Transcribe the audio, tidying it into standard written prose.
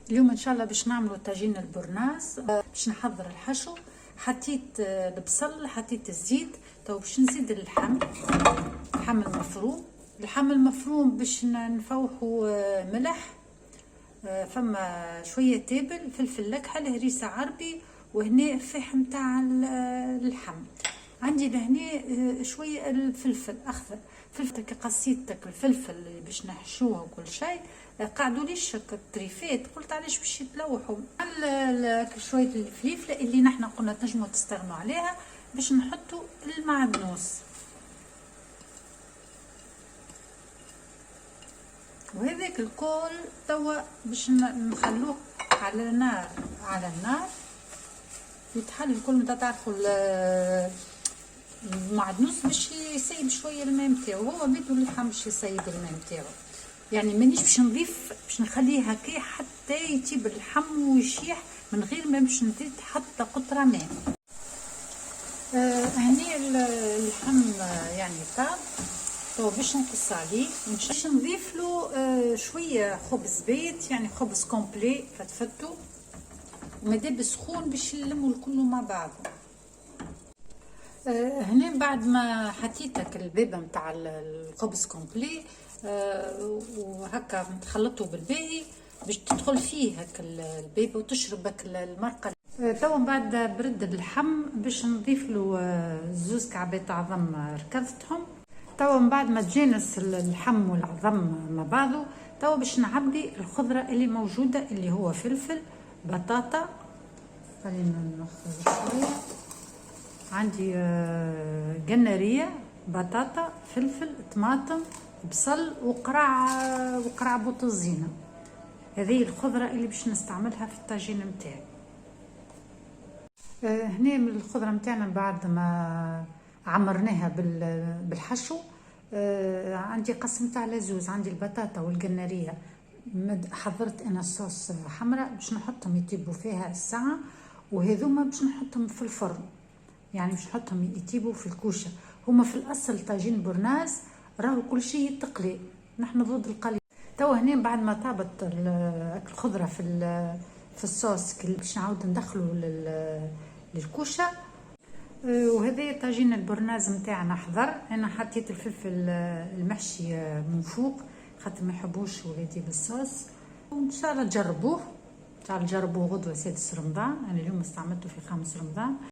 اليوم ان شاء الله باش نعملوا طاجين البرناس. باش نحضر الحشو. حطيت البصل، حطيت الزيت. تو باش نزيد اللحم المفروم. اللحم المفروم باش نفوحوا ملح، فما شويه تابل، فلفل لكحل، هريسه عربي، وهنا الفحم نتاع اللحم. عندي لهنا شويه الفلفل اخضر، فلفل كي قصيتك الفلفل اللي باش نحشوه وكل شيء. قعدوا ليش الطريفات، قلت علاش باش يتلوحوا شويه الفلفله اللي نحنا قلنا تنجموا تستغنوا عليها باش نحطوا المعدنوس. وهذاك الكل توا باش نخلوه على النار يتحل الكل. نتا تعرفوا المعدنوس باش يسيب شويه الماء نتاعو، هو بيدو اللحم باش يسيب الماء نتاعو. يعني مانيش باش نضيف، باش نخليه هكا حتى يطيب اللحم ويشيح من غير ما باش نزيد حتى قطره ماء. هني اللحم يعني طاب. تو باش نقص عليه باش نضيف له شويه خبز بيت، يعني خبز كومبلي فتفتو ومادام سخون باش يلموا الكل مع بعضه. هنا بعد ما حطيتك البيبه نتاع الخبز كومبلي وهكا تخلطه بالباهي باش تدخل فيه هكا البيبه وتشرب هكا المرقه. تو من بعد برد اللحم باش نضيف له زوز كعبات عظم ركضتهم. تو من بعد ما تجانس اللحم والعظم مع بعضه، تو باش نعبي الخضره اللي موجوده اللي هو فلفل، بطاطا، خلينا نخرج شويه، عندي جنريه، بطاطا، فلفل، طماطم، بصل، وقرع بوتزينه. هذه الخضره اللي باش نستعملها في الطاجين نتاعي. هنا من الخضره نتاعنا بعد ما عمرناها بالحشو، عندي قسمتها على زوز. عندي البطاطا والجنريه، حضرت انا الصوص حمراء باش نحطهم يطيبوا فيها الساعه، وهذوما باش نحطهم في الفرن، يعني باش نحطهم يطيبوا في الكوشه. هما في الاصل طاجين برناس، راهو كل شيء تقلي، نحن ضد القلي. تو هنا بعد ما طابت الخضره في الصوص باش نعاود ندخلو للكوشه. وهذا طاجين البرناز نتاعنا حضر. انا حطيت الفلفل المحشي من فوق خاطر ما يحبوش ولادي بالصوص. وان شاء الله تجربوه، ان شاء الله تجربوه غدوه 6 رمضان. انا اليوم استعملته في 5 رمضان.